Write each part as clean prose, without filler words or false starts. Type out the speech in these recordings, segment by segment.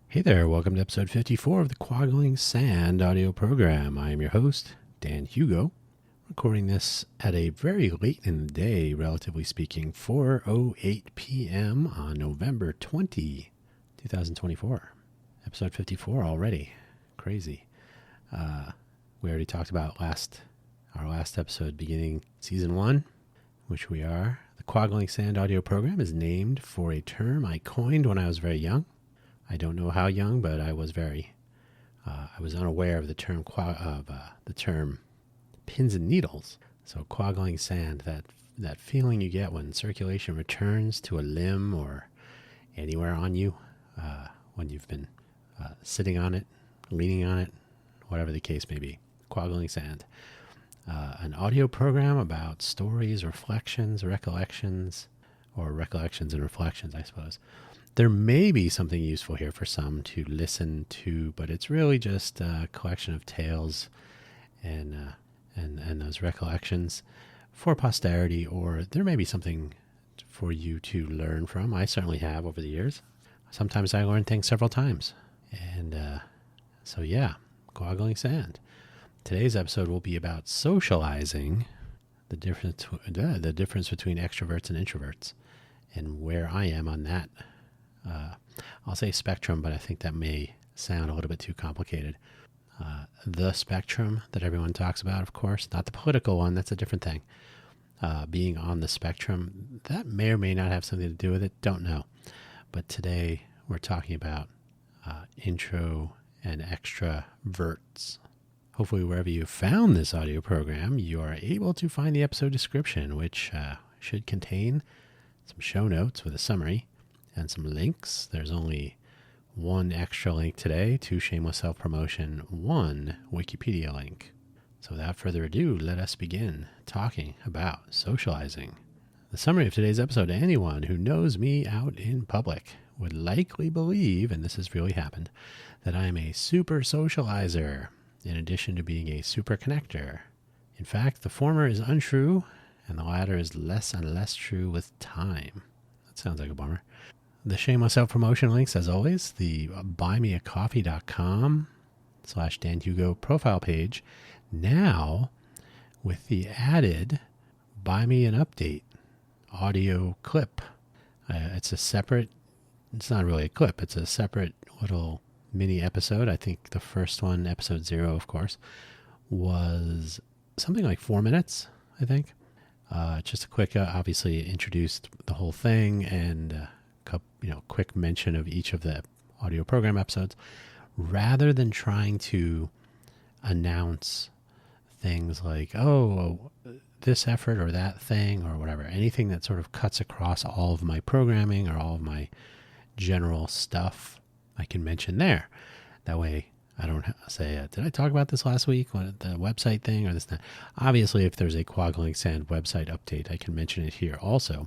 Hey there, welcome to episode 54 of the Quaggling Sand audio program. I am your host, Dan Hugo, recording this at a very late in the day, relatively speaking, 4:08 p.m. on November 20, 2024. Episode 54 already. Crazy. We already talked about our last episode beginning season 1, which we are. The Quaggling Sand audio program is named for a term I coined when I was very young. I don't know how young, but I was I was unaware of the term pins and needles. So quaggling sand, that feeling you get when circulation returns to a limb or anywhere on you, when you've been sitting on it, leaning on it, whatever the case may be. Quaggling sand. An audio program about stories, reflections, recollections, or recollections and reflections, I suppose. There may be something useful here for some to listen to, but it's really just a collection of tales and those recollections for posterity, or there may be something for you to learn from. I certainly have over the years. Sometimes I learn things several times. And so, yeah, quaggling sand. Today's episode will be about socializing, the difference between extroverts and introverts, and where I am on that. I'll say spectrum, but I think that may sound a little bit too complicated. The spectrum that everyone talks about, of course, not the political one, that's a different thing. Being on the spectrum, that may or may not have something to do with it, don't know. But today we're talking about intro and extroverts. Hopefully wherever you found this audio program, you are able to find the episode description, which should contain some show notes with a summary and some links. There's only one extra link today, 2 shameless self-promotion, 1 Wikipedia link. So without further ado, let us begin talking about socializing. The summary of today's episode: anyone who knows me out in public would likely believe, and this has really happened, that I am a super-socializer, in addition to being a super connector. In fact, the former is untrue, and the latter is less and less true with time. That sounds like a bummer. The shameless self-promotion links, as always, the buymeacoffee.com/Dan Hugo profile page, now with the added Buy Me an Update audio clip. It's not really a clip, it's a separate little mini episode. I think the first one, episode 0, of course, was something like 4 minutes, I think. Just a quick, obviously introduced the whole thing and quick mention of each of the audio program episodes, rather than trying to announce things like, this effort or that thing or whatever, anything that sort of cuts across all of my programming or all of my general stuff, I can mention there. That way I don't say, did I talk about this last week? What, the website thing or this, that? Obviously, if there's a Quaggling Sand website update, I can mention it here also.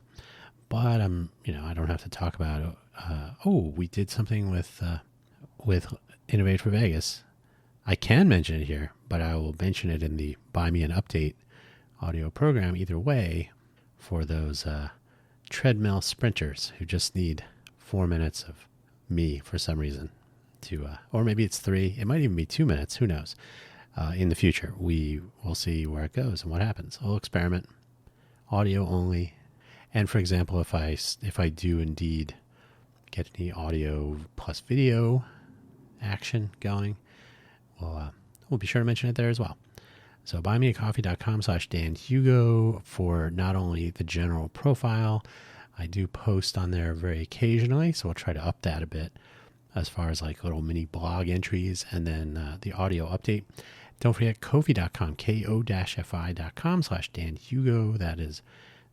But I don't have to talk about, we did something with Innovate for Vegas. I can mention it here, but I will mention it in the Buy Me an Update audio program either way for those treadmill sprinters who just need 4 minutes of me for some reason or maybe it's 3. It might even be 2 minutes. Who knows? In the future, we will see where it goes and what happens. We'll experiment. Audio only. And for example, if I do indeed get any audio plus video action going, we'll be sure to mention it there as well. So buymeacoffee.com/Dan Hugo for not only the general profile. I do post on there very occasionally, so we'll try to up that a bit as far as like little mini blog entries, and then the audio update. Don't forget Ko-fi.com, ko-fi.com/Dan Hugo. That is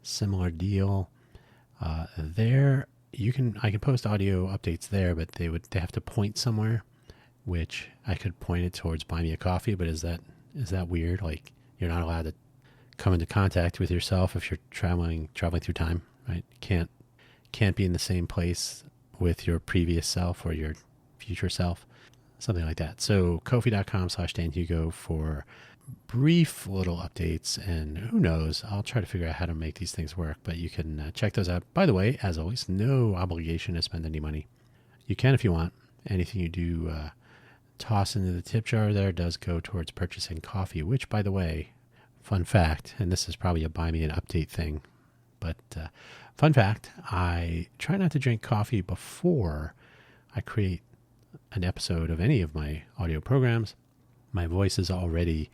similar deal. There I can post audio updates there, but they have to point somewhere, which I could point it towards Buy Me a Coffee. But is that weird? Like, you're not allowed to come into contact with yourself if you're traveling through time, right? Can't be in the same place with your previous self or your future self, something like that. So Ko-fi.com/Dan Hugo for brief little updates, and who knows, I'll try to figure out how to make these things work, but you can check those out. By the way, as always, no obligation to spend any money. You can if you want. anything you do toss into the tip jar there does go towards purchasing coffee, which, by the way, fun fact, and this is probably a buy me an update thing, but fun fact, I try not to drink coffee before I create an episode of any of my audio programs. My voice is already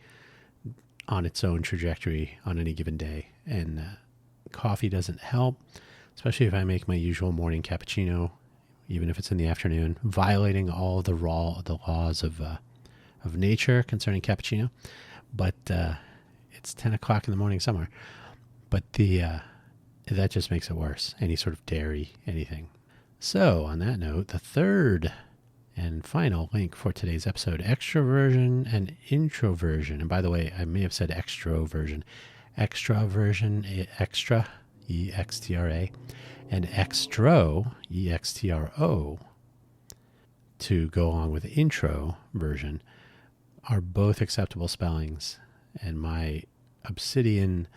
on its own trajectory on any given day, and coffee doesn't help, especially if I make my usual morning cappuccino, even if it's in the afternoon, violating all the laws of nature concerning cappuccino. But it's 10 o'clock in the morning somewhere. But that just makes it worse. Any sort of dairy, anything. So on that note, the third and final link for today's episode, extroversion and introversion. And by the way, I may have said extroversion. Extraversion, extra, E-X-T-R-A, and extro, E-X-T-R-O, to go along with introversion, are both acceptable spellings. And my Obsidian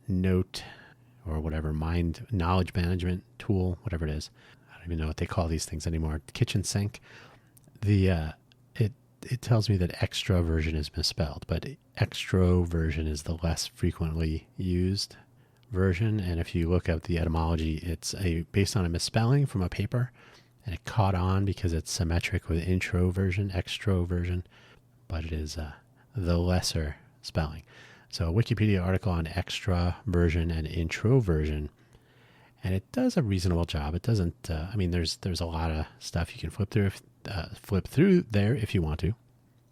note or whatever knowledge management tool, whatever it is, I don't even know what they call these things anymore, kitchen sink, it tells me that extraversion is misspelled, but extroversion is the less frequently used version. And if you look up the etymology, it's based on a misspelling from a paper, and it caught on because it's symmetric with introversion, extroversion, but it is the lesser spelling. So a Wikipedia article on extraversion and introversion, and it does a reasonable job. It doesn't. There's a lot of stuff you can flip through there if you want to.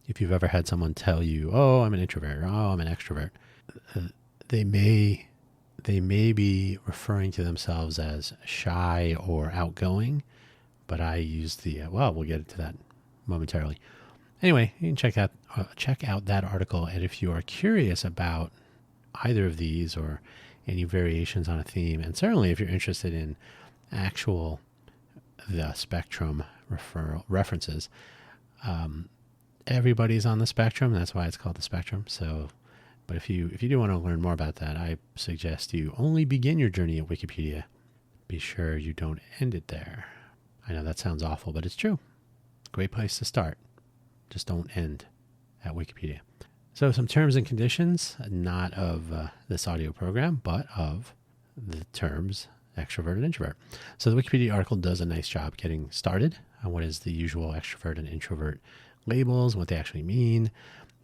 If you've ever had someone tell you, "Oh, I'm an introvert," or "Oh, I'm an extrovert," they may be referring to themselves as shy or outgoing. But I use we'll get into that momentarily. Anyway, you can check out that article, and if you are curious about either of these or any variations on a theme, and certainly if you're interested in the spectrum references, everybody's on the spectrum. That's why it's called the spectrum. So, but if you do want to learn more about that, I suggest you only begin your journey at Wikipedia. Be sure you don't end it there. I know that sounds awful, but it's true. Great place to start. Just don't end at Wikipedia. So some terms and conditions, not of this audio program, but of the terms extrovert and introvert. So the Wikipedia article does a nice job getting started on what is the usual extrovert and introvert labels, what they actually mean.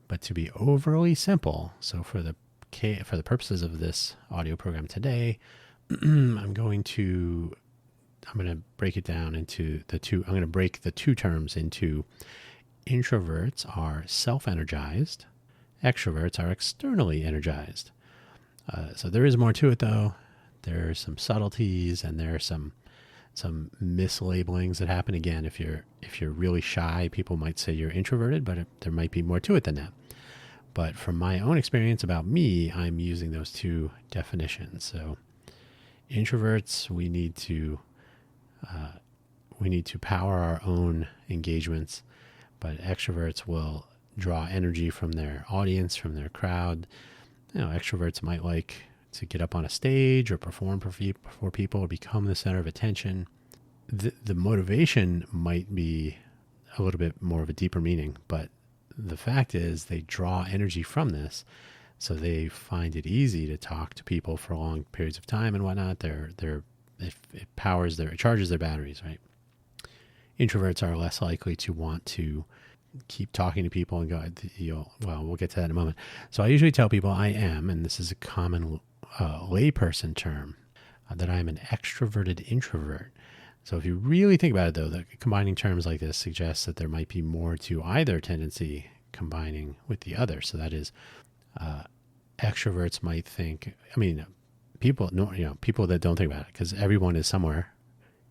But to be overly simple, so for the purposes of this audio program today, I'm going to break it down into I'm going to break the two terms into: introverts are self-energized, extroverts are externally energized. So there is more to it, though. There are some subtleties, and there are some mislabelings that happen. Again, if you're really shy, people might say you're introverted, but there might be more to it than that. But from my own experience about me, I'm using those two definitions. So introverts, we need to power our own engagements, but extroverts will draw energy from their audience, from their crowd. Extroverts might like to get up on a stage or perform for people or become the center of attention. The motivation might be a little bit more of a deeper meaning, but the fact is they draw energy from this, so they find it easy to talk to people for long periods of time and whatnot. It charges their batteries, right? Introverts are less likely to want to keep talking to people and go, we'll get to that in a moment. So I usually tell people I am, and this is a common layperson term, that I'm an extroverted introvert. So if you really think about it, though, combining terms like this suggests that there might be more to either tendency combining with the other. So that is, extroverts might think, people that don't think about it, because everyone is somewhere,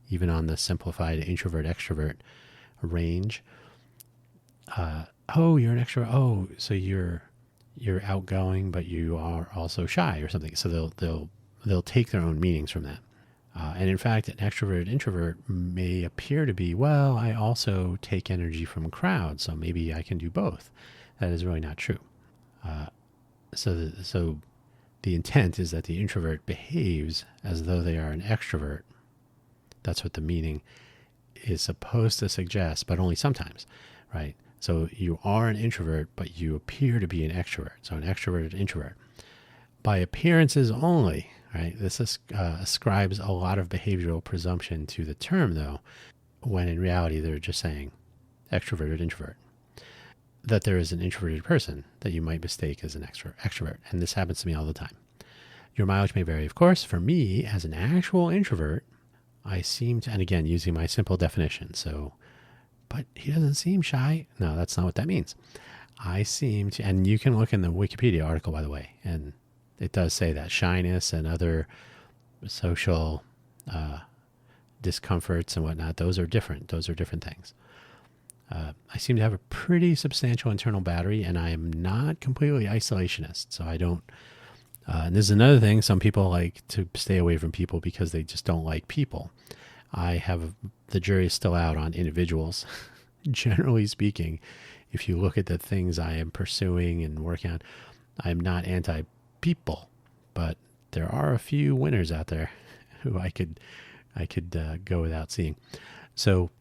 even on the simplified introvert-extrovert range. You're an extrovert. Oh, so you're outgoing, but you are also shy or something. So they'll take their own meanings from that. And in fact, an extroverted introvert may appear to be, I also take energy from crowds, so maybe I can do both. That is really not true. So the intent is that the introvert behaves as though they are an extrovert. That's what the meaning is supposed to suggest, but only sometimes, right? So you are an introvert, but you appear to be an extrovert. So an extroverted introvert. By appearances only, right? This ascribes a lot of behavioral presumption to the term, though, when in reality they're just saying extroverted introvert. That there is an introverted person that you might mistake as an extrovert. And this happens to me all the time. Your mileage may vary, of course. For me, as an actual introvert, I seem to, and again, using my simple definition, so, but he doesn't seem shy. No, that's not what that means. I seem to, and you can look in the Wikipedia article, by the way, and it does say that shyness and other social discomforts and whatnot, those are different. Those are different things. I seem to have a pretty substantial internal battery, and I am not completely isolationist. So I don't, and this is another thing. Some people like to stay away from people because they just don't like people. The jury is still out on individuals. Generally speaking, if you look at the things I am pursuing and working on, I'm not anti-people, but there are a few winners out there who I could go without seeing. So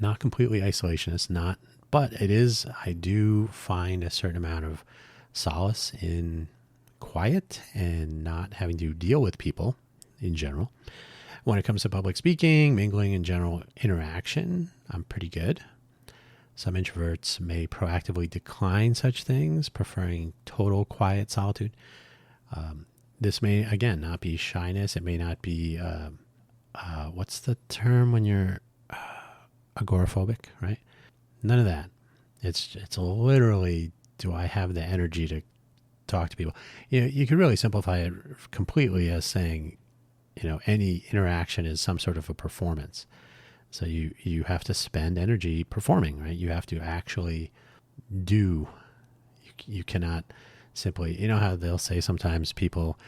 not completely isolationist, but it is, I do find a certain amount of solace in quiet and not having to deal with people in general. When it comes to public speaking, mingling, and general interaction, I'm pretty good. Some introverts may proactively decline such things, preferring total quiet solitude. This may, again, not be shyness. It may not be, what's the term when you're agoraphobic, right? None of that. It's literally, do I have the energy to talk to people? You could really simplify it completely as saying, any interaction is some sort of a performance. So you have to spend energy performing, right? You have to actually do. You cannot simply, how they'll say sometimes people,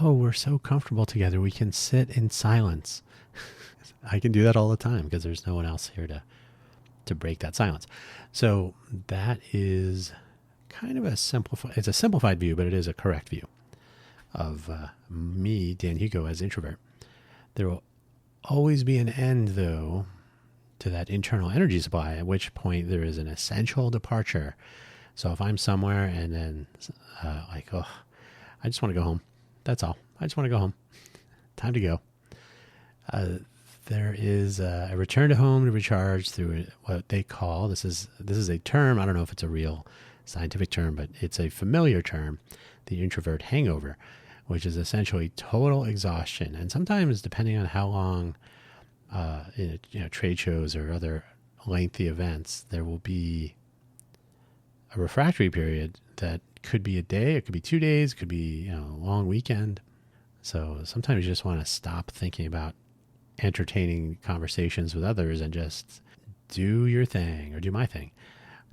oh, we're so comfortable together, we can sit in silence. I can do that all the time because there's no one else here to break that silence. So that is kind of it's a simplified view, but it is a correct view of me, Dan Hugo, as introvert. There will always be an end, though, to that internal energy supply, at which point there is an essential departure. So if I'm somewhere and then I just want to go home. That's all. I just want to go home. Time to go. There is a return to home to recharge through what they call, this is a term, I don't know if it's a real scientific term, but it's a familiar term, the introvert hangover, which is essentially total exhaustion. And sometimes, depending on how long, trade shows or other lengthy events, there will be a refractory period that could be a day, it could be 2 days, it could be a long weekend. So sometimes you just want to stop thinking about entertaining conversations with others and just do your thing or do my thing.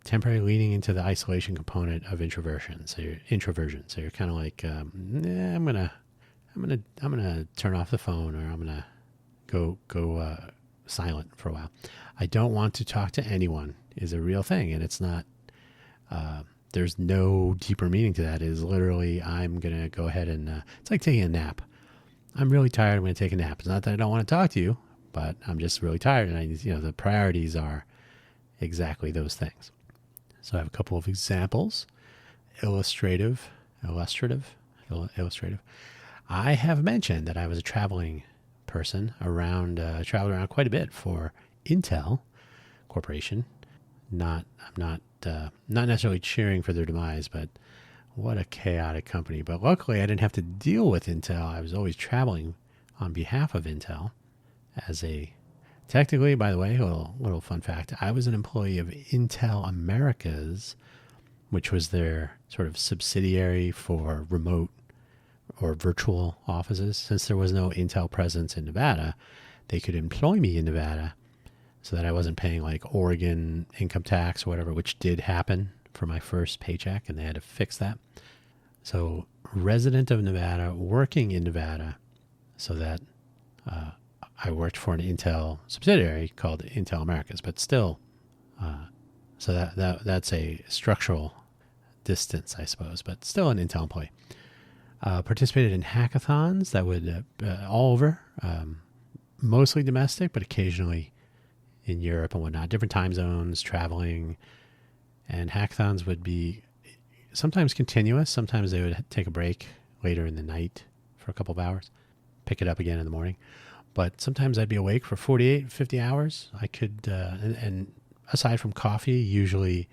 Temporarily leaning into the isolation component of introversion. So you're kind of like, I'm gonna turn off the phone, or I'm gonna go silent for a while. I don't want to talk to anyone is a real thing, and it's not. There's no deeper meaning to that. It is literally, I'm gonna go ahead and it's like taking a nap. I'm really tired. I'm going to take a nap. It's not that I don't want to talk to you, but I'm just really tired, and the priorities are exactly those things. So I have a couple of examples. Illustrative. I have mentioned that I was a traveling person traveled around quite a bit for Intel Corporation. I'm not necessarily cheering for their demise, but what a chaotic company. But luckily, I didn't have to deal with Intel. I was always traveling on behalf of Intel technically, by the way, a little fun fact, I was an employee of Intel Americas, which was their sort of subsidiary for remote or virtual offices. Since there was no Intel presence in Nevada, they could employ me in Nevada so that I wasn't paying like Oregon income tax or whatever, which did happen for my first paycheck, and they had to fix that. So resident of Nevada, working in Nevada, so that I worked for an Intel subsidiary called Intel Americas, but still, so that's a structural distance, I suppose, but still an Intel employee. Participated in hackathons that would all over, mostly domestic, but occasionally in Europe and whatnot, different time zones, traveling. And hackathons would be sometimes continuous. Sometimes they would take a break later in the night for a couple of hours, pick it up again in the morning. But sometimes I'd be awake for 48, 50 hours. I could, and aside from coffee, usually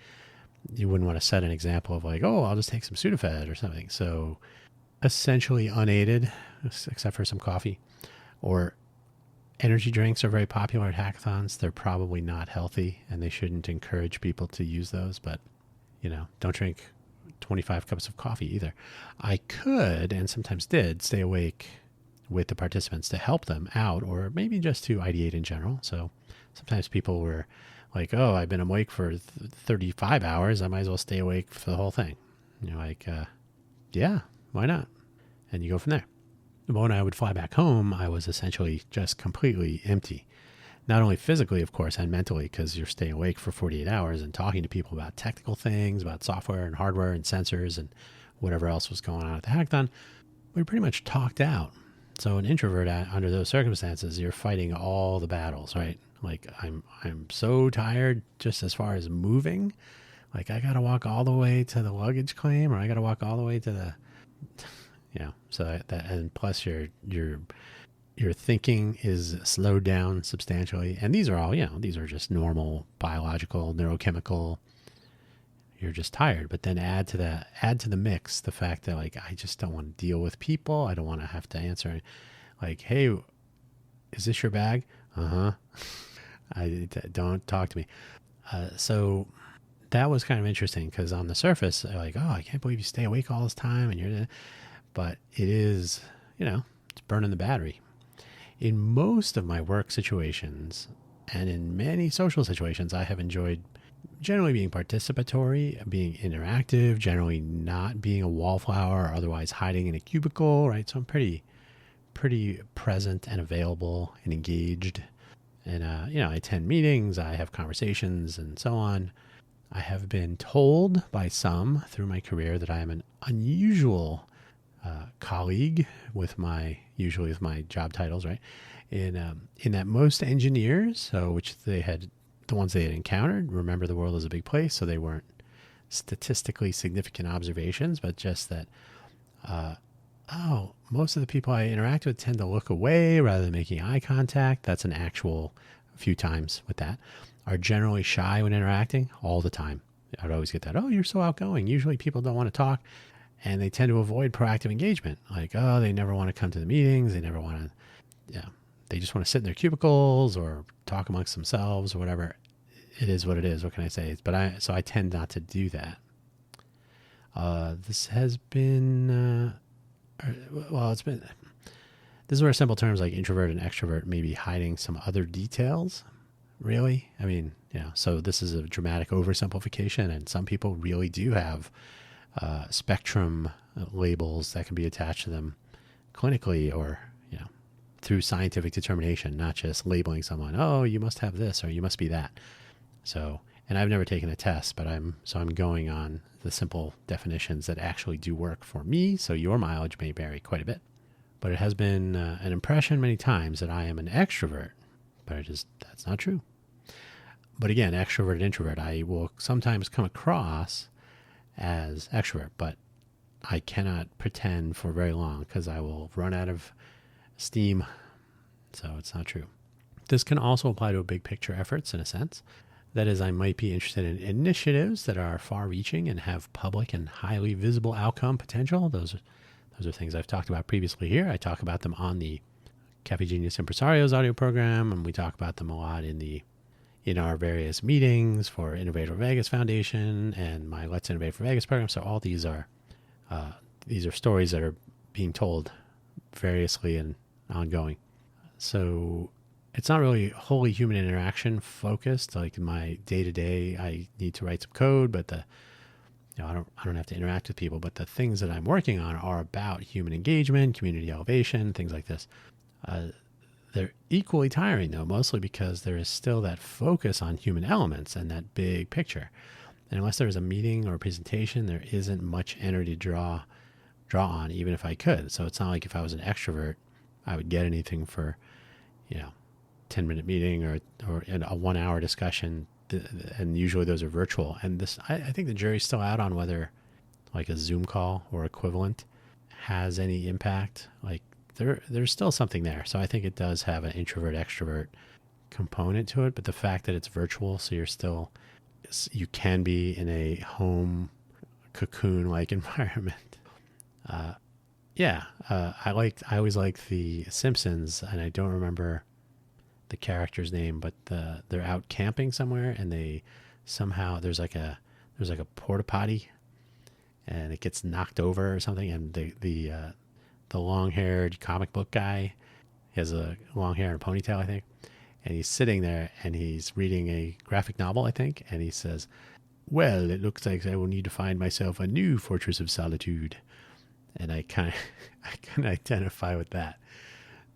you wouldn't want to set an example of like, oh, I'll just take some Sudafed or something. So essentially unaided, except for some coffee. Or energy drinks are very popular at hackathons. They're probably not healthy, and they shouldn't encourage people to use those. But, don't drink 25 cups of coffee either. I could, and sometimes did, stay awake with the participants to help them out, or maybe just to ideate in general. So sometimes people were like, oh, I've been awake for 35 hours. I might as well stay awake for the whole thing. Yeah, why not? And you go from there. The moment I would fly back home, I was essentially just completely empty. Not only physically, of course, and mentally, because you're staying awake for 48 hours and talking to people about technical things, about software and hardware and sensors and whatever else was going on at the hackathon. We were pretty much talked out. So an introvert under those circumstances, you're fighting all the battles, right? Like I'm so tired just as far as moving. Like I got to walk all the way to the luggage claim, or I got to walk all the way to the, so that, and plus your thinking is slowed down substantially. And these are all, these are just normal biological, neurochemical. You're just tired, but then add to the mix the fact that like I just don't want to deal with people. I don't want to have to answer like, hey, is this your bag? Don't talk to me. So that was kind of interesting because on the surface, like, oh, I can't believe you stay awake all this time, but it is, it's burning the battery. In most of my work situations and in many social situations, I have enjoyed generally being participatory, being interactive, generally not being a wallflower or otherwise hiding in a cubicle, right? So I'm pretty present and available and engaged. And, I attend meetings, I have conversations and so on. I have been told by some through my career that I am an unusual colleague usually with my job titles, right? In that most engineers, which the ones they had encountered, remember the world is a big place, so they weren't statistically significant observations, but just that, most of the people I interact with tend to look away rather than making eye contact. That's an actual few times with that. Are generally shy when interacting all the time. I'd always get that, oh, you're so outgoing. Usually people don't want to talk, and they tend to avoid proactive engagement. Like, oh, they never want to come to the meetings. They never want to, they just want to sit in their cubicles or talk amongst themselves or whatever. It is what it is. What can I say? But I tend not to do that. This has been, this is where simple terms like introvert and extrovert may be hiding some other details. Really? I mean, so this is a dramatic oversimplification, and some people really do have spectrum labels that can be attached to them clinically or, through scientific determination, not just labeling someone, oh, you must have this or you must be that. So, and I've never taken a test, but I'm going on the simple definitions that actually do work for me. So your mileage may vary quite a bit, but it has been an impression many times that I am an extrovert, but that's not true. But again, extrovert and introvert, I will sometimes come across as extrovert, but I cannot pretend for very long because I will run out of steam. So it's not true. This can also apply to big picture efforts in a sense. That is, I might be interested in initiatives that are far reaching and have public and highly visible outcome potential. Those are things I've talked about previously here. I talk about them on the Cafe Genius Impresarios audio program, and we talk about them a lot in our various meetings for Innovator Vegas Foundation and my Let's Innovate for Vegas program. So all these are stories that are being told variously and ongoing. So it's not really wholly human interaction focused. Like in my day-to-day, I need to write some code, but I don't have to interact with people. But the things that I'm working on are about human engagement, community elevation, things like this. They're equally tiring though, mostly because there is still that focus on human elements and that big picture. And unless there's a meeting or a presentation, there isn't much energy to draw on, even if I could. So it's not like if I was an extrovert, I would get anything for, 10-minute meeting or in a 1 hour discussion, and usually those are virtual. And this, I think the jury's still out on whether like a Zoom call or equivalent has any impact. Like there's still something there. So I think it does have an introvert extrovert component to it, but the fact that it's virtual, so you can be in a home cocoon like environment. I always liked the Simpsons, and I don't remember the character's name, but they're out camping somewhere, and they somehow there's like a porta potty, and it gets knocked over or something, and the long-haired comic book guy, he has a long hair and a ponytail, I think, and he's sitting there and he's reading a graphic novel, I think, and he says, "Well, it looks like I will need to find myself a new fortress of solitude." And I kind of identify with that.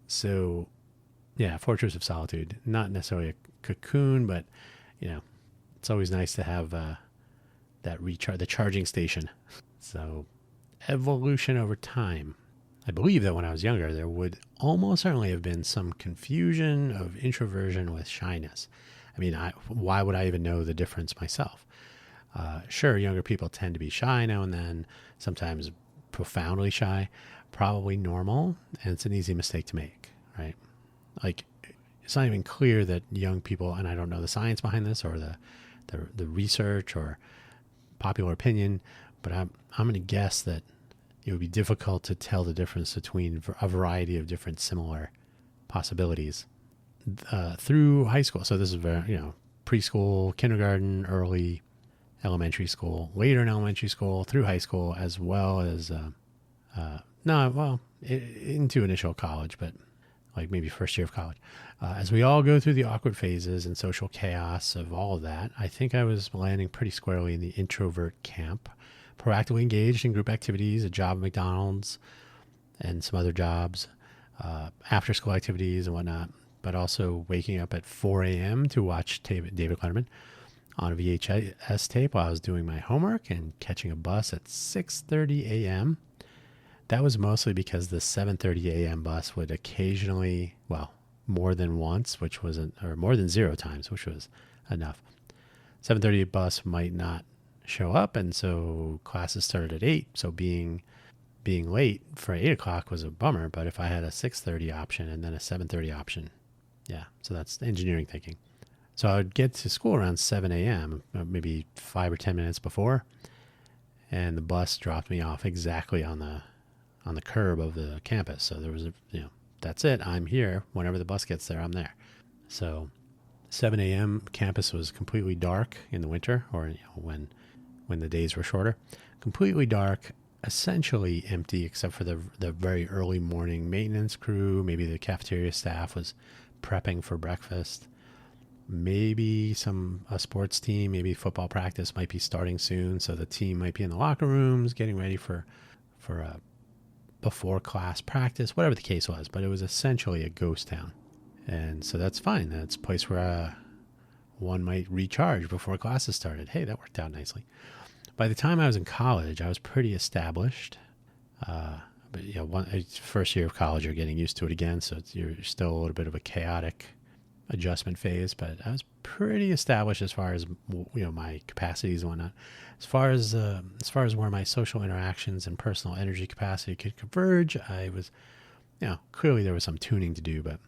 So, yeah, Fortress of Solitude, not necessarily a cocoon, but it's always nice to have the charging station. So, evolution over time. I believe that when I was younger, there would almost certainly have been some confusion of introversion with shyness. I mean, why would I even know the difference myself? Sure, younger people tend to be shy now and then, sometimes profoundly shy, probably normal, and it's an easy mistake to make, right? Like, it's not even clear that young people, and I don't know the science behind this or the research or popular opinion, but I'm going to guess that it would be difficult to tell the difference between a variety of different similar possibilities through high school. So this is very, preschool, kindergarten, early elementary school, later in elementary school, through high school, as well as into initial college, but like maybe first year of college. As we all go through the awkward phases and social chaos of all of that, I think I was landing pretty squarely in the introvert camp, proactively engaged in group activities, a job at McDonald's and some other jobs, after school activities and whatnot, but also waking up at 4 a.m. to watch David Letterman on a VHS tape while I was doing my homework, and catching a bus at 6:30 a.m. That was mostly because the 7:30 a.m. bus would occasionally, more than once, or more than 0 times, which was enough. 7:30 bus might not show up, and so classes started at 8. So being late for 8 o'clock was a bummer, but if I had a 6:30 option and then a 7:30 option, so that's engineering thinking. So I would get to school around 7 a.m., maybe 5 or 10 minutes before, and the bus dropped me off exactly on the curb of the campus. So there was that's it. I'm here. Whenever the bus gets there, I'm there. So 7 a.m. campus was completely dark in the winter, or when the days were shorter. Completely dark, essentially empty, except for the very early morning maintenance crew. Maybe the cafeteria staff was prepping for breakfast. Maybe a sports team, maybe football practice might be starting soon, so the team might be in the locker rooms getting ready for a before class practice, whatever the case was. But it was essentially a ghost town, and so that's fine. That's a place where one might recharge before classes started. Hey, that worked out nicely. By the time I was in college, I was pretty established. But first year of college, you're getting used to it again, so you're still a little bit of a chaotic adjustment phase, but I was pretty established as far as my capacities and whatnot. As far as where my social interactions and personal energy capacity could converge, I was, clearly there was some tuning to do, but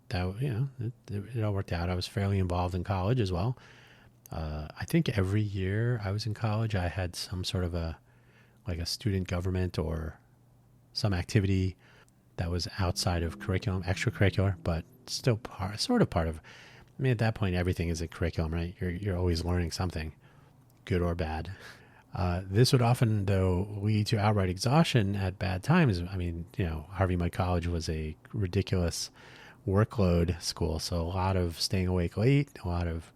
that it all worked out. I was fairly involved in college as well. I think every year I was in college, I had some sort of a student government or some activity that was outside of curriculum, extracurricular, but still sort of part of. I mean, at that point, everything is a curriculum, right? You're always learning something, good or bad. This would often, though, lead to outright exhaustion at bad times. I mean, Harvey Mudd College was a ridiculous workload school, so a lot of staying awake late, a lot of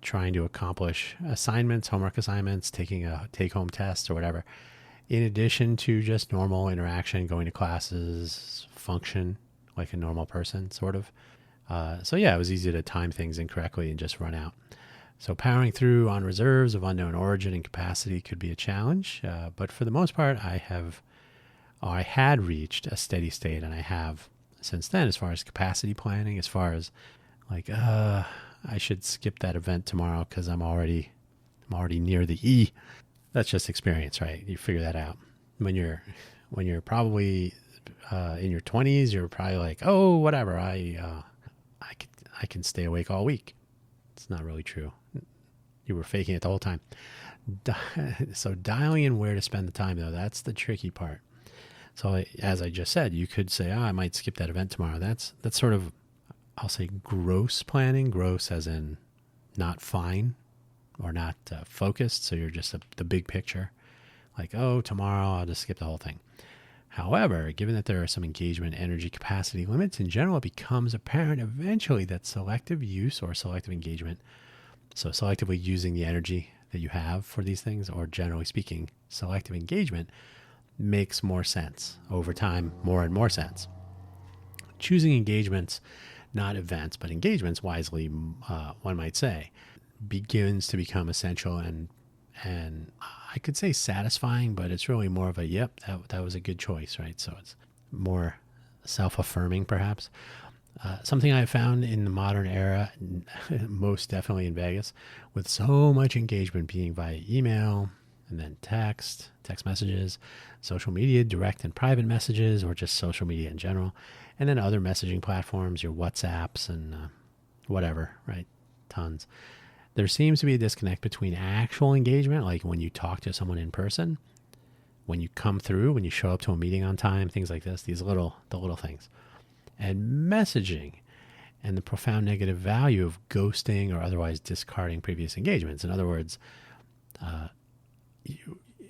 trying to accomplish assignments, homework assignments, taking a take-home test or whatever, in addition to just normal interaction, going to classes, function like a normal person, sort of. It was easy to time things incorrectly and just run out. So powering through on reserves of unknown origin and capacity could be a challenge, but for the most part, I had reached a steady state, and I have since then, as far as capacity planning, as far as Like, I should skip that event tomorrow because I'm already near the E. That's just experience, right? You figure that out. When you're probably in your 20s, you're probably like, oh, whatever. I can stay awake all week. It's not really true. You were faking it the whole time. So dialing in where to spend the time, though, that's the tricky part. So as I just said, you could say, I might skip that event tomorrow. That's sort of, I'll say, gross planning. Gross as in not fine or not focused. So you're just the big picture. Like, oh, tomorrow I'll just skip the whole thing. However, given that there are some engagement energy capacity limits in general, it becomes apparent eventually that selective use or selective engagement, so selectively using the energy that you have for these things, or generally speaking, selective engagement, makes more sense over time, more and more sense. Choosing engagements, not events, but engagements wisely, one might say, begins to become essential and I could say satisfying, but it's really more of a, yep, that was a good choice, right? So it's more self-affirming, perhaps. Something I found in the modern era, most definitely in Vegas, with so much engagement being via email and then text messages, social media, direct and private messages, or just social media in general, and then other messaging platforms, your WhatsApps and whatever, right? Tons. There seems to be a disconnect between actual engagement, like when you talk to someone in person, when you come through, when you show up to a meeting on time, things like this, the little things, and messaging, and the profound negative value of ghosting or otherwise discarding previous engagements. In other words,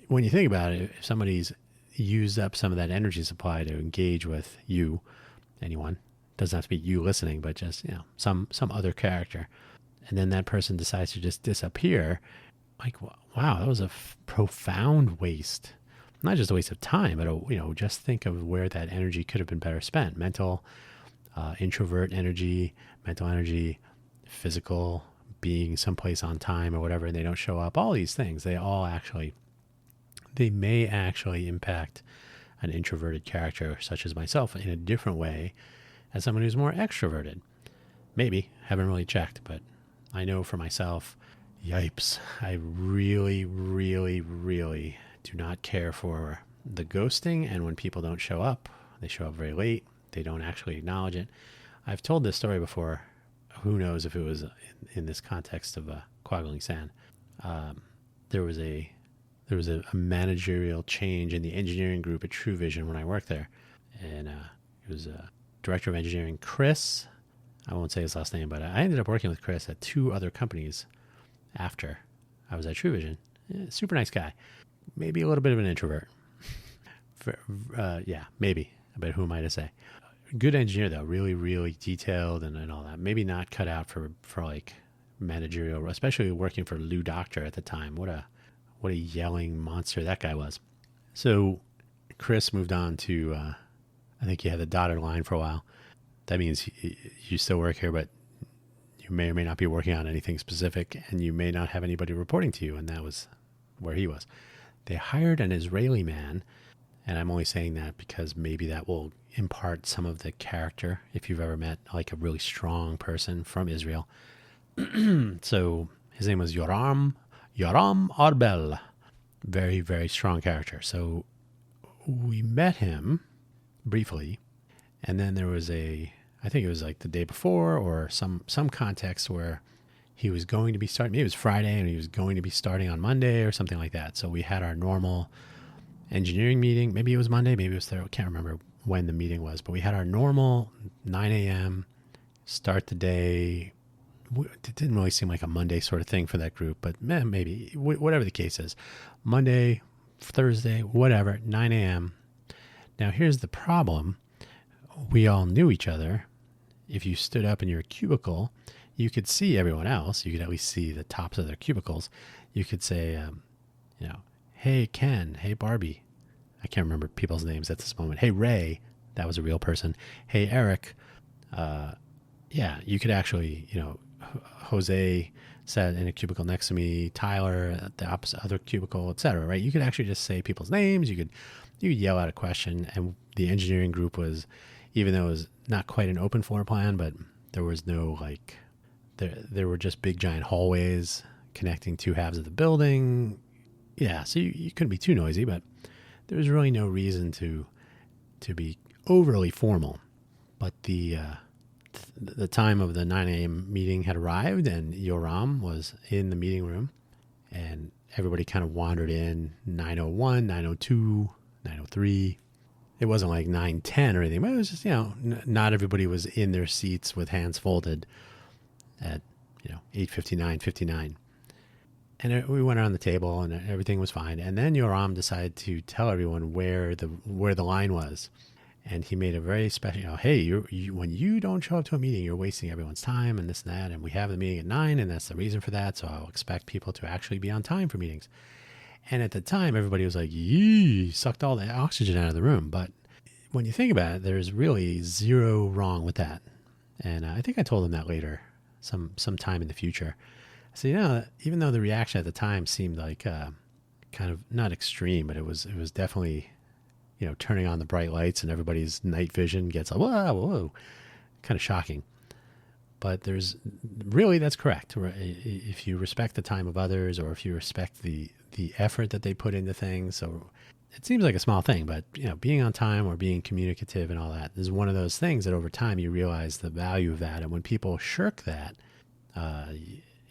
when you think about it, if somebody's used up some of that energy supply to engage with you, anyone, doesn't have to be you listening, but just, some other character, and then that person decides to just disappear, like, wow, that was a profound waste. Not just a waste of time, but, just think of where that energy could have been better spent. Mental, introvert energy, mental energy, physical, being someplace on time or whatever, and they don't show up. All these things, they may actually impact an introverted character such as myself in a different way as someone who's more extroverted. Maybe, haven't really checked, but I know for myself, yipes, I really, really, really do not care for the ghosting. And when people don't show up, they show up very late, they don't actually acknowledge it. I've told this story before. Who knows if it was in this context of quaggling sand. There was a managerial change in the engineering group at True Vision when I worked there. And it was director of engineering, Chris. I won't say his last name, but I ended up working with Chris at two other companies after I was at True Vision. Super nice guy. Maybe a little bit of an introvert. Maybe. But who am I to say? Good engineer, though. Really, really detailed and all that. Maybe not cut out for like managerial, especially working for Lou Doctor at the time. What a yelling monster that guy was. So Chris moved on to, I think he had the dotted line for a while. That means you still work here, but you may or may not be working on anything specific, and you may not have anybody reporting to you, and that was where he was. They hired an Israeli man, and I'm only saying that because maybe that will impart some of the character if you've ever met like a really strong person from Israel. So his name was Yoram Arbel. Very, very strong character. So we met him briefly, and then there was I think it was like the day before or some context where he was going to be starting. Maybe it was Friday and he was going to be starting on Monday or something like that. So we had our normal engineering meeting. Maybe it was Monday, maybe it was Thursday. I can't remember when the meeting was, but we had our normal 9 a.m. start the day. It didn't really seem like a Monday sort of thing for that group, but maybe, whatever the case is. Monday, Thursday, whatever, 9 a.m. Now here's the problem. We all knew each other. If you stood up in your cubicle, you could see everyone else. You could at least see the tops of their cubicles. You could say, hey, Ken. Hey, Barbie. I can't remember people's names at this moment. Hey, Ray. That was a real person. Hey, Eric. You could actually, Jose sat in a cubicle next to me, Tyler at the opposite other cubicle, etc. Right? You could actually just say people's names. You could yell out a question, and the engineering group was, even though it was not quite an open floor plan, but There was no like, there were just big giant hallways connecting two halves of the building. Yeah, so you couldn't be too noisy, but there was really no reason to be overly formal. But the time of the 9 a.m. meeting had arrived, and Yoram was in the meeting room, and everybody kind of wandered in 9:01, 9:02, 9:03. It wasn't like 9:10 or anything, but it was just, not everybody was in their seats with hands folded at, 8:59, 59. And we went around the table and everything was fine. And then Yoram decided to tell everyone where the line was. And he made a very special, hey, when you don't show up to a meeting, you're wasting everyone's time and this and that. And we have the meeting at 9, and that's the reason for that. So I'll expect people to actually be on time for meetings. And at the time, everybody was like, yee, sucked all the oxygen out of the room. But when you think about it, there's really zero wrong with that. And I think I told him that later, some time in the future. So, even though the reaction at the time seemed like kind of not extreme, but it was definitely, turning on the bright lights and everybody's night vision gets like, whoa, kind of shocking. But that's correct. If you respect the time of others, or if you respect the effort that they put into things. So it seems like a small thing, but being on time or being communicative and all that is one of those things that over time you realize the value of that. And when people shirk that,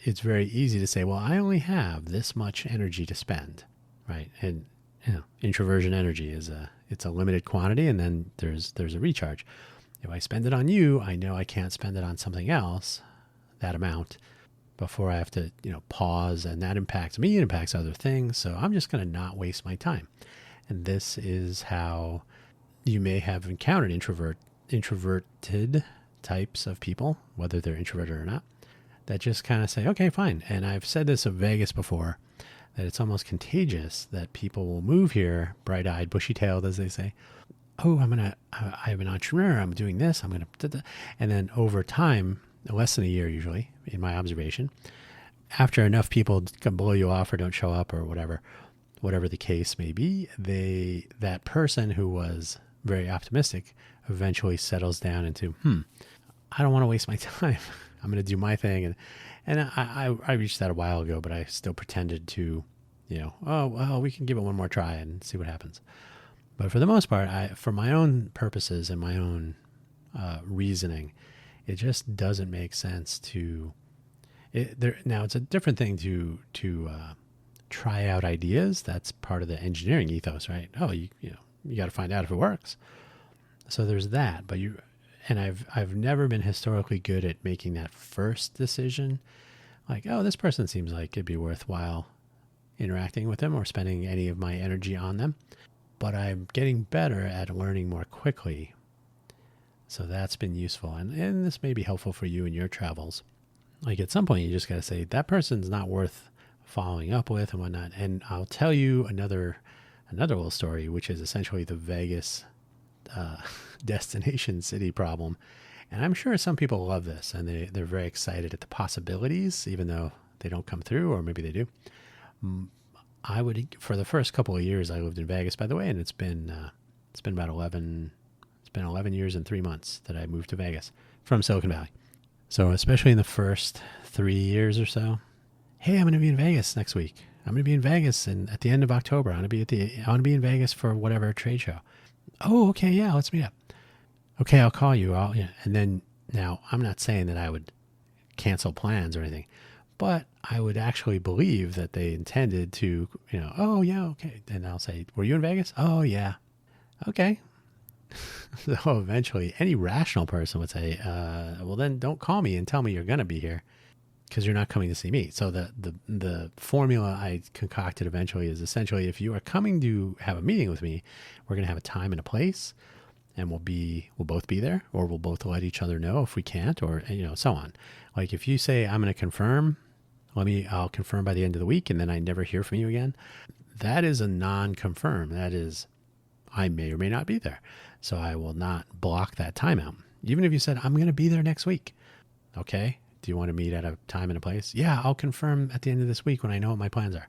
it's very easy to say, well, I only have this much energy to spend, right? And introversion energy it's a limited quantity, and then there's a recharge. If I spend it on you, I know I can't spend it on something else, that amount, before I have to, pause, and that impacts me, it impacts other things. So I'm just going to not waste my time. And this is how you may have encountered introverted types of people, whether they're introverted or not, that just kind of say, okay, fine. And I've said this of Vegas before, that it's almost contagious that people will move here, bright-eyed, bushy-tailed, as they say. Oh, I'm an entrepreneur. I'm doing this. I'm going to, and then over time, less than a year usually, in my observation, after enough people can blow you off or don't show up or whatever the case may be, that person who was very optimistic eventually settles down into, I don't want to waste my time. I'm going to do my thing. And I reached that a while ago, but I still pretended to, we can give it one more try and see what happens. But for the most part, for my own purposes and my own reasoning, it just doesn't make sense to. Now it's a different thing to try out ideas. That's part of the engineering ethos, right? Oh, you got to find out if it works. So there's that. But I've never been historically good at making that first decision. Like, oh, this person seems like it'd be worthwhile interacting with them or spending any of my energy on them. But I'm getting better at learning more quickly. So that's been useful. And this may be helpful for you in your travels. Like at some point, you just got to say, that person's not worth following up with and whatnot. And I'll tell you another little story, which is essentially the Vegas destination city problem. And I'm sure some people love this and they're very excited at the possibilities, even though they don't come through, or maybe they do. For the first couple of years, I lived in Vegas, by the way, and it's been about 11 years and 3 months that I moved to Vegas from Silicon Valley. So especially in the first 3 years or so, hey, I'm going to be in Vegas next week. I'm going to be in Vegas and at the end of October. I want to be in Vegas for whatever trade show. Oh, okay, yeah, let's meet up. Okay, I'll call you. And then now I'm not saying that I would cancel plans or anything, but I would actually believe that they intended to, oh yeah, okay. And I'll say, were you in Vegas? Oh yeah. Okay. So eventually any rational person would say, well then don't call me and tell me you're going to be here because you're not coming to see me. So the formula I concocted eventually is essentially, if you are coming to have a meeting with me, we're going to have a time and a place, and we'll both be there, or we'll both let each other know if we can't, or, so on. Like if you say, I'm going to confirm, I'll confirm by the end of the week, and then I never hear from you again. That is a non-confirm. That is, I may or may not be there. So I will not block that time out. Even if you said, I'm going to be there next week. Okay. Do you want to meet at a time and a place? Yeah, I'll confirm at the end of this week when I know what my plans are.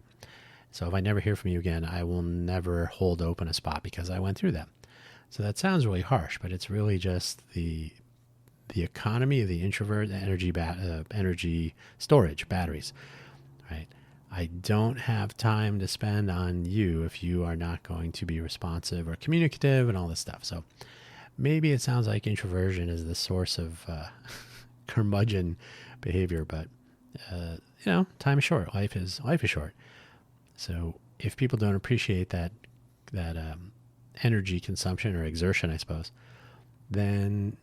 So if I never hear from you again, I will never hold open a spot because I went through that. So that sounds really harsh, but it's really just the the economy of the introvert energy storage batteries, right? I don't have time to spend on you if you are not going to be responsive or communicative and all this stuff. So maybe it sounds like introversion is the source of curmudgeon behavior, but time is short. Life is short. So if people don't appreciate that energy consumption or exertion, I suppose, then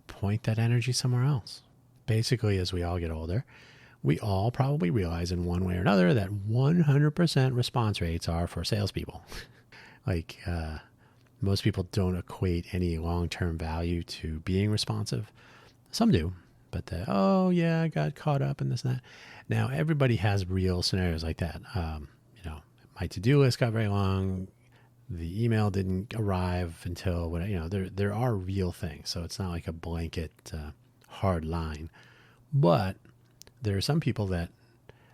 point that energy somewhere else. Basically, as we all get older, we all probably realize in one way or another that 100% response rates are for salespeople. Like most people don't equate any long-term value to being responsive. Some do, but I got caught up in this and that. Now, everybody has real scenarios like that. My to-do list got very long. The email didn't arrive until there are real things. So it's not like a blanket hard line. But there are some people that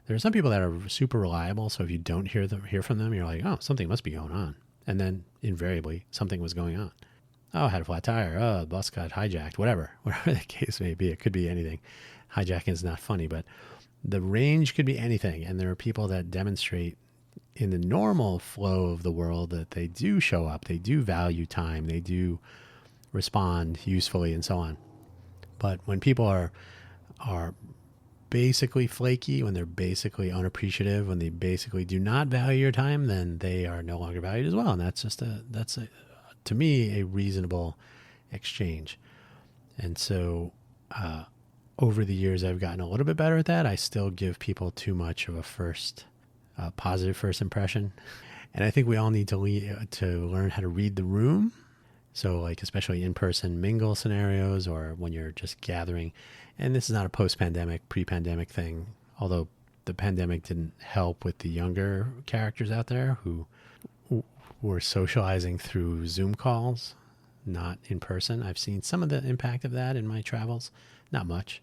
are super reliable. So if you don't hear from them, you're like, oh, something must be going on. And then invariably something was going on. Oh, I had a flat tire. Oh, the bus got hijacked. Whatever the case may be. It could be anything. Hijacking is not funny, but the range could be anything. And there are people that demonstrate in the normal flow of the world that they do show up, they do value time, they do respond usefully and so on. But when people are basically flaky, when they're basically unappreciative, when they basically do not value your time, then they are no longer valued as well. And that's to me, a reasonable exchange. And so over the years, I've gotten a little bit better at that. I still give people too much of a positive first impression. And I think we all need to learn how to read the room. So like especially in-person mingle scenarios or when you're just gathering. And this is not a post-pandemic, pre-pandemic thing, although the pandemic didn't help with the younger characters out there who were socializing through Zoom calls, not in person. I've seen some of the impact of that in my travels. Not much,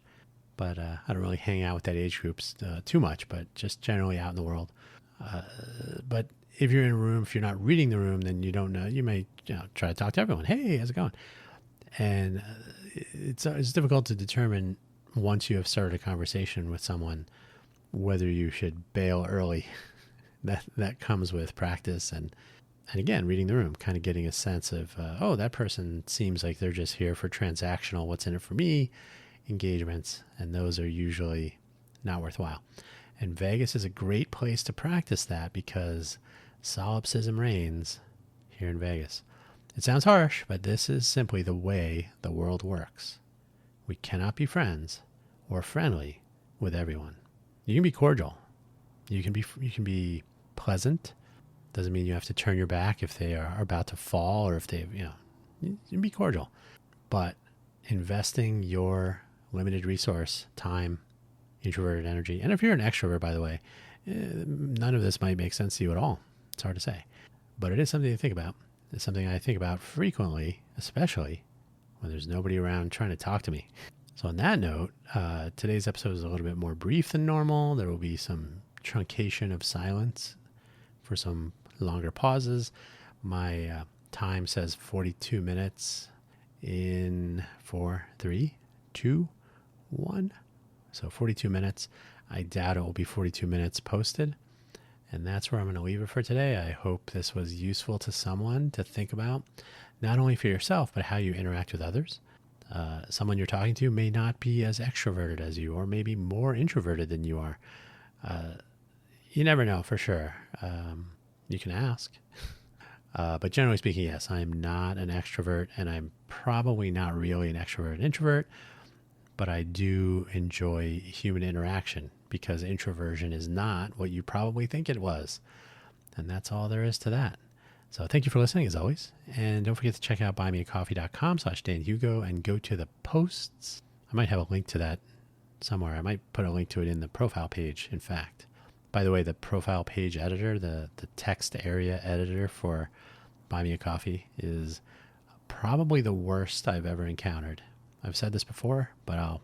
but I don't really hang out with that age group too much, but just generally out in the world. But if you're in a room, if you're not reading the room, then you don't know. You may try to talk to everyone. Hey, how's it going? And it's difficult to determine once you have started a conversation with someone whether you should bail early. That comes with practice and again, reading the room, kind of getting a sense of, that person seems like they're just here for transactional, what's in it for me, engagements, and those are usually not worthwhile. And Vegas is a great place to practice that because solipsism reigns here in Vegas. It sounds harsh, but this is simply the way the world works. We cannot be friends or friendly with everyone. You can be cordial. You can be pleasant. Doesn't mean you have to turn your back if they are about to fall or if they, you can be cordial. But investing your limited resource, time, introverted energy, and if you're an extrovert, by the way, none of this might make sense to you at all. It's hard to say. But it is something to think about. It's something I think about frequently, especially when there's nobody around trying to talk to me. So on that note, today's episode is a little bit more brief than normal. There will be some truncation of silence for some longer pauses. My time says 42 minutes in 4, 3, 2, 1. So 42 minutes. I doubt it will be 42 minutes posted. And that's where I'm going to leave it for today. I hope this was useful to someone to think about, not only for yourself, but how you interact with others. Someone you're talking to may not be as extroverted as you, or maybe more introverted than you are. You never know for sure. You can ask. But generally speaking, yes, I'm not an extrovert, and I'm probably not really an extrovert introvert, but I do enjoy human interaction because introversion is not what you probably think it was. And that's all there is to that. So thank you for listening as always. And don't forget to check out buymeacoffee.com/DanHugo and go to the posts. I might have a link to that somewhere. I might put a link to it in the profile page, in fact. By the way, the profile page editor, the text area editor for Buy Me a Coffee is probably the worst I've ever encountered. I've said this before, but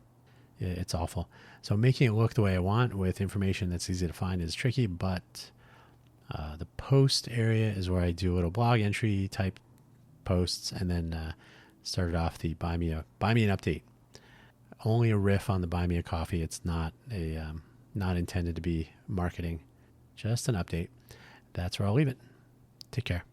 it's awful. So making it look the way I want with information that's easy to find is tricky, but the post area is where I do little blog entry type posts and then started off the buy me an update. only a riff on the Buy Me a Coffee. It's not intended to be marketing, just an update. That's where I'll leave it. Take care.